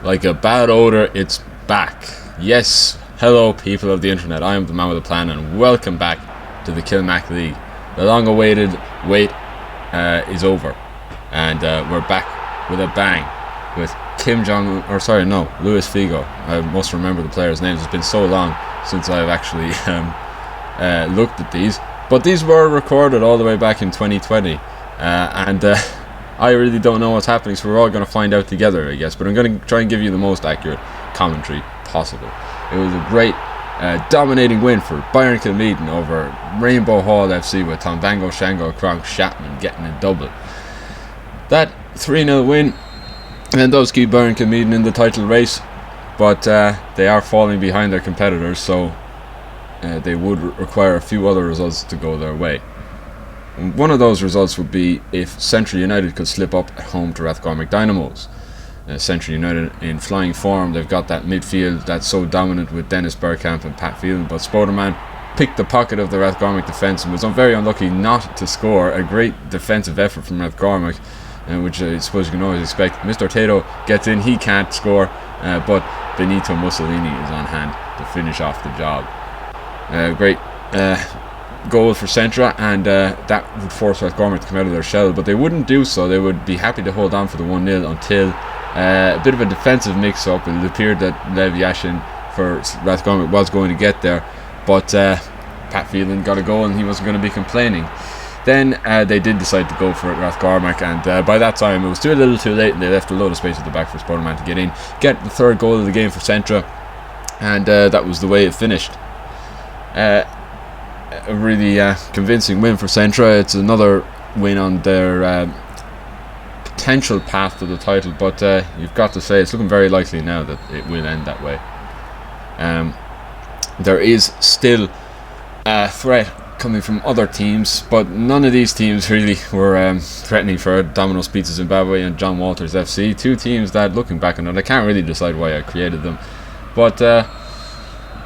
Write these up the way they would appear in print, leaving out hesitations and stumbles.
Like a bad odor, it's back. Yes, hello people of the internet, I am the man with a plan and welcome back to the Kilmac League. The long-awaited wait is over, and we're back with a bang with Luis Figo. I must remember the players' names. It's been so long since I've actually looked at these, but these were recorded all the way back in 2020, and I really don't know what's happening, so we're all going to find out together, I guess. But I'm going to try and give you the most accurate commentary possible. It was a great, dominating win for Bayern Kilmac over Rainbow Hall FC with Tombango Shango Kronk Chapman getting a double. That 3-0 win and does keep Bayern Kilmac in the title race, but they are falling behind their competitors, so they would require a few other results to go their way. One of those results would be if Central United could slip up at home to Rathcormac Dynamos. Central United in flying form, they've got that midfield that's so dominant with Dennis Bergkamp and Pat Phelan, but Spoderman picked the pocket of the Rathcormac defence and was very unlucky not to score. A great defensive effort from Rathcormac, which I suppose you can always expect. Mr. Tato gets in, he can't score, but Benito Mussolini is on hand to finish off the job. Great goal for Centra, and that would force Rathcormac to come out of their shell, but they wouldn't do so. They would be happy to hold on for the 1-0 until a bit of a defensive mix-up. It appeared that Lev Yashin for Rathcormac was going to get there, but Pat Phelan got a goal and he wasn't going to be complaining. Then they did decide to go for it, Rathcormac, and by that time it was a little too late, and they left a load of space at the back for Spoderman to get in, get the third goal of the game for Centra, and that was the way it finished. A really convincing win for Centra. It's another win on their potential path to the title, but you've got to say it's looking very likely now that it will end that way. There is still a threat coming from other teams, but none of these teams really were threatening for Domino's Pizza Zimbabwe and John Walters FC, two teams that, looking back on it, I can't really decide why I created them, but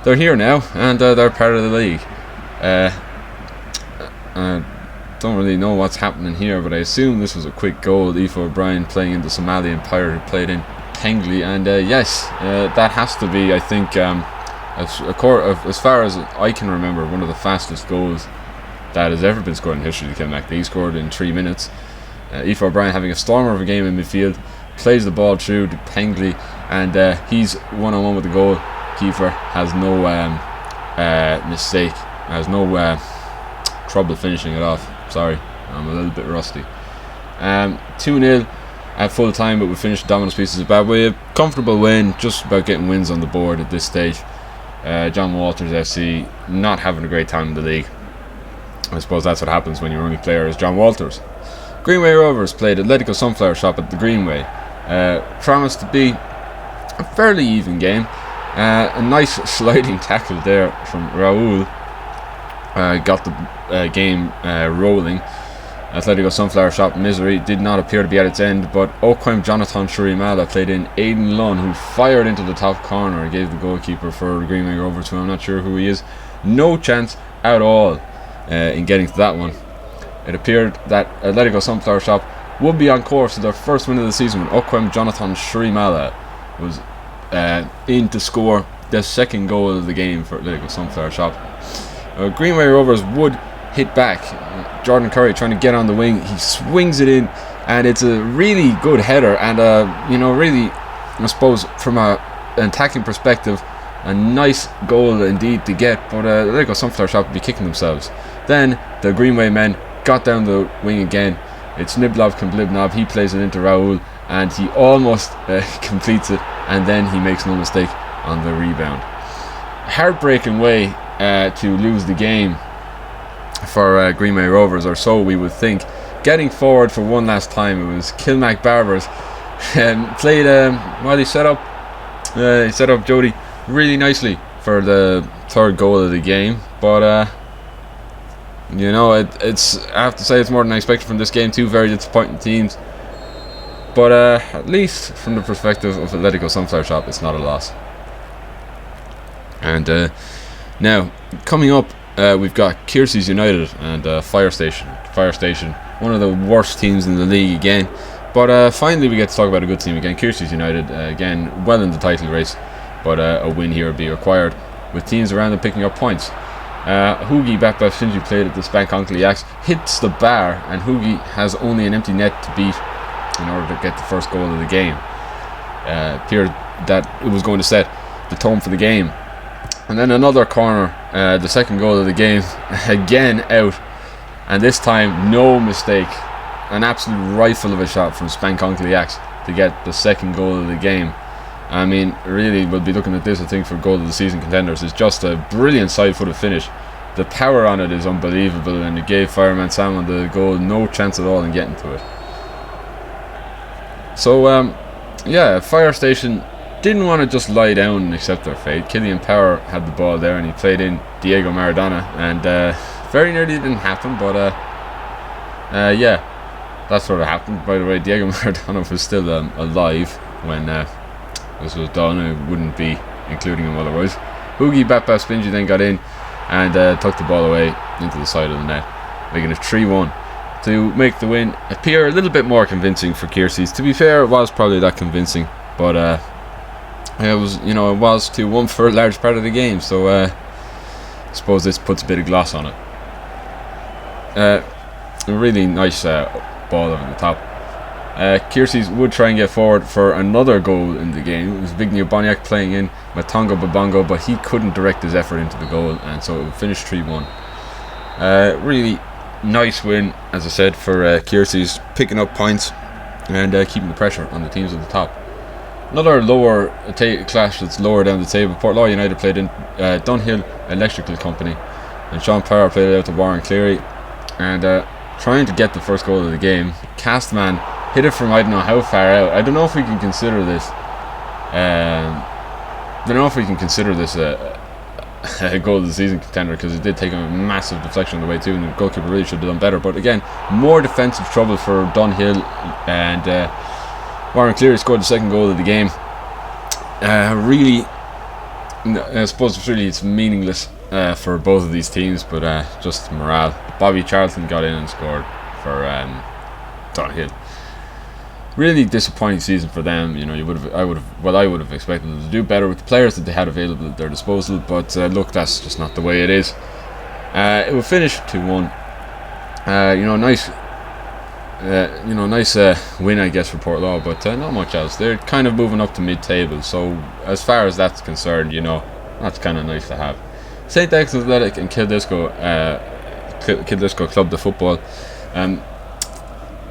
they're here now, and they're part of the league. I don't really know what's happening here, but I assume this was a quick goal. Aoife O'Brien playing in the Somalian Pirate who played in Pengli, and yes, that has to be, I think, as far as I can remember, one of the fastest goals that has ever been scored in history to Kilmac. He scored in 3 minutes. Aoife O'Brien having a stormer of a game in midfield, plays the ball through to Pengli, and he's one-on-one with the goalkeeper, has no mistake, has no trouble finishing it off. Sorry, I'm a little bit rusty. 2-0 at full time, but we finished Domino's Pizza Zimbabwe. A comfortable win, just about getting wins on the board at this stage. John Walters FC not having a great time in the league. I suppose that's what happens when your only player is John Walters. Greenway Rovers played Atletico Sunflower Shop at the Greenway. Promised to be a fairly even game. A nice sliding tackle there from Raul got the game rolling. Atletico Sunflower Shop misery did not appear to be at its end, but Okwem Jonathan Shurimala played in Aidan Lunn, who fired into the top corner and gave the goalkeeper for Greenway Rovers, who I'm not sure who he is, no chance at all in getting to that one. It appeared that Atletico Sunflower Shop would be on course to their first win of the season when Okwem Jonathan Shurimala was in to score the second goal of the game for Atletico Sunflower Shop. Greenway Rovers would hit back. Jordan Curry trying to get on the wing, he swings it in, and it's a really good header, and really, I suppose from an attacking perspective, a nice goal indeed to get, but Atletico Sunflower Shop would be kicking themselves. Then the Greenway men got down the wing again. It's Niblov Kamblibnov, he plays it into Raul, and he almost completes it, and then he makes no mistake on the rebound. Heartbreaking way to lose the game for Greenway Rovers, or so we would think. Getting forward for one last time, it was Kilmac Barbers. Played he set up Jody really nicely for the third goal of the game, but it's I have to say it's more than I expected from this game. Two very disappointing teams, but at least from the perspective of Atletico Sunflower Shop, it's not a loss. And now coming up, we've got Kiersey's United and Fire Station. One of the worst teams in the league again. But finally we get to talk about a good team again. Kiersey's United, again, well in the title race, but a win here would be required, with teams around them picking up points. Hugi Bakbafshinji played at the Spank Axe, hits the bar, and Hugi has only an empty net to beat in order to get the first goal of the game. Appeared that it was going to set the tone for the game. And then another corner, the second goal of the game, again out, and this time no mistake, an absolute rifle of a shot from Spank Axe to get the second goal of the game. I mean, really, we'll be looking at this, I think, for goal of the season contenders. It's just a brilliant side-footed finish. The power on it is unbelievable, and it gave Fireman Sam on the goal no chance at all in getting to it. So, yeah, Fire Station didn't want to just lie down and accept their fate. Killian Power had the ball there, and he played in Diego Maradona, and very nearly didn't happen, but yeah, that sort of happened. By the way, Diego Maradona was still alive when this was done. I wouldn't be including him otherwise. Hugi Bakbafshinji then got in and tucked the ball away into the side of the net, making it 3-1 to make the win appear a little bit more convincing for Kiersey's. To be fair, it was probably that convincing, but it was 2-1 for a large part of the game. So I suppose this puts a bit of gloss on it. A really nice ball over the top. Kiersey's would try and get forward for another goal in the game. It was Vignew Boniak playing in Matongo Babongo, but he couldn't direct his effort into the goal, and so it finished 3-1. Really nice win, as I said, for Kiersey's, picking up points and keeping the pressure on the teams at the top. Another lower clash that's lower down the table. Portlaw United played in Dunhill Electrical Company, and Sean Power played it out to Warren Cleary, and trying to get the first goal of the game. Castman hit it from I don't know how far out. I don't know if we can consider this a goal of the season contender, because it did take a massive deflection on the way too, and the goalkeeper really should have done better. But again, more defensive trouble for Dunhill, and Warren Cleary scored the second goal of the game. Really, I suppose it's meaningless for both of these teams, but just morale. Bobby Charlton got in and scored for Dunhill. Really disappointing season for them. I would have expected them to do better with the players that they had available at their disposal. But look, that's just not the way it is. It will finish 2-1. Nice win, I guess, for Portlaw, but not much else. They're kind of moving up to mid-table, so as far as that's concerned, that's kind of nice to have. St. Dex Athletic and Kildisco Club de Football.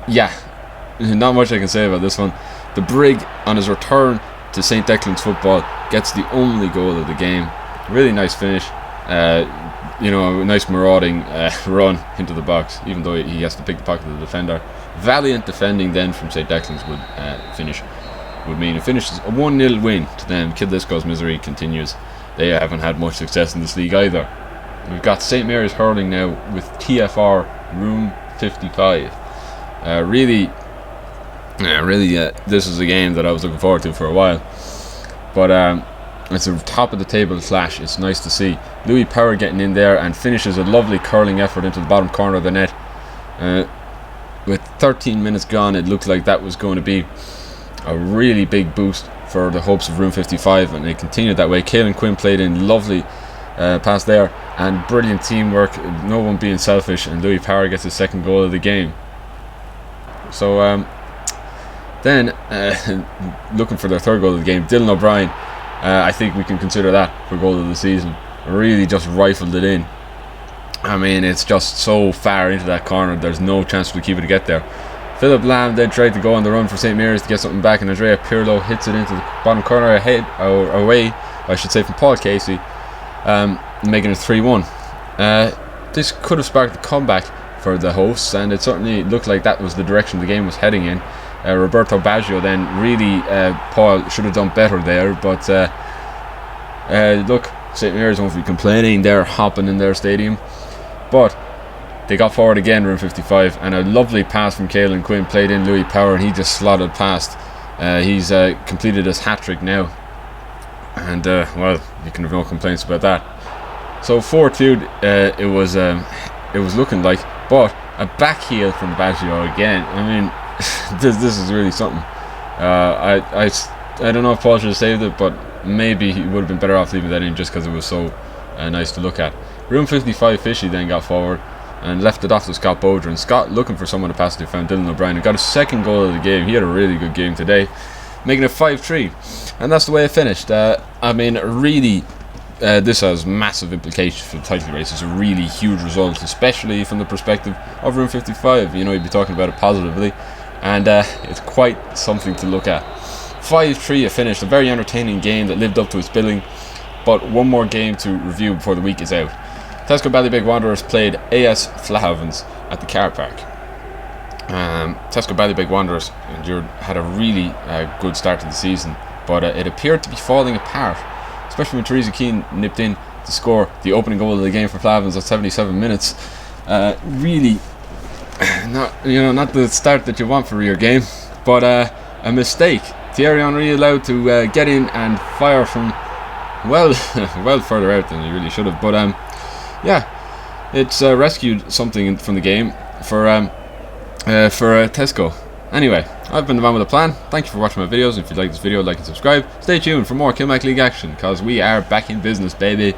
Yeah, not much I can say about this one. The Brig, on his return to St. Declan's football, gets the only goal of the game. Really nice finish. A nice marauding run into the box, even though he has to pick the pocket of the defender. Valiant defending then from St. Declan's would mean it finishes a 1-0 win to them. Kildisco's misery continues. They haven't had much success in this league either. We've got St. Mary's hurling now with TFR Room 55. This is a game that I was looking forward to for a while. But it's a top of the table clash. It's nice to see Louis Power getting in there and finishes a lovely curling effort into the bottom corner of the net. With 13 minutes gone, it looked like that was going to be a really big boost for the hopes of Room 55, and it continued that way. Caelan Quinn played in lovely pass there, and brilliant teamwork, no one being selfish, and Louis Power gets his second goal of the game. So then looking for their third goal of the game, Dylan O'Brien, I think we can consider that for goal of the season. Really just rifled it in. I mean, it's just so far into that corner, there's no chance for the keeper to get there. Philip Lamb then tried to go on the run for St. Mary's to get something back, and Andrea Pirlo hits it into the bottom corner away, I should say, from Paul Casey, making it 3-1. This could have sparked a comeback for the hosts, and it certainly looked like that was the direction the game was heading in. Roberto Baggio then really, Paul should have done better there, but look, St. Mary's won't be complaining, they're hopping in their stadium. But they got forward again, Room 55, and a lovely pass from Caelan Quinn played in Louis Power, and he just slotted past. He's completed his hat-trick now, and well, you can have no complaints about that. So 4-2 it was looking like, but a back heel from Baggio again. I mean, this is really something. I don't know if Paul should have saved it, but maybe he would have been better off leaving that in just because it was so nice to look at. Room 55 Fishy then got forward and left it off to Scott Boger, and Scott, looking for someone to pass to, found Dylan O'Brien and got his second goal of the game. He had a really good game today, making it 5-3, and that's the way it finished. I mean, really, this has massive implications for the title race. It's a really huge result, especially from the perspective of Room 55. You know, you'd be talking about it positively, and it's quite something to look at. 5-3 it finished, a very entertaining game that lived up to its billing, but one more game to review before the week is out. Tesco Ballybeg Wanderers played AS Flahavens at the car park. Tesco Ballybeg Wanderers had a really good start to the season, but it appeared to be falling apart, especially when Teresa Keane nipped in to score the opening goal of the game for Flahavens at 77 minutes. Really, not the start that you want for your game, but a mistake. Thierry Henry allowed to get in and fire from well further out than he really should have, but yeah, it's rescued something from the game for Tesco. Anyway, I've been the man with a plan. Thank you for watching my videos. If you like this video, like and subscribe. Stay tuned for more Kilmac League action, because we are back in business, baby.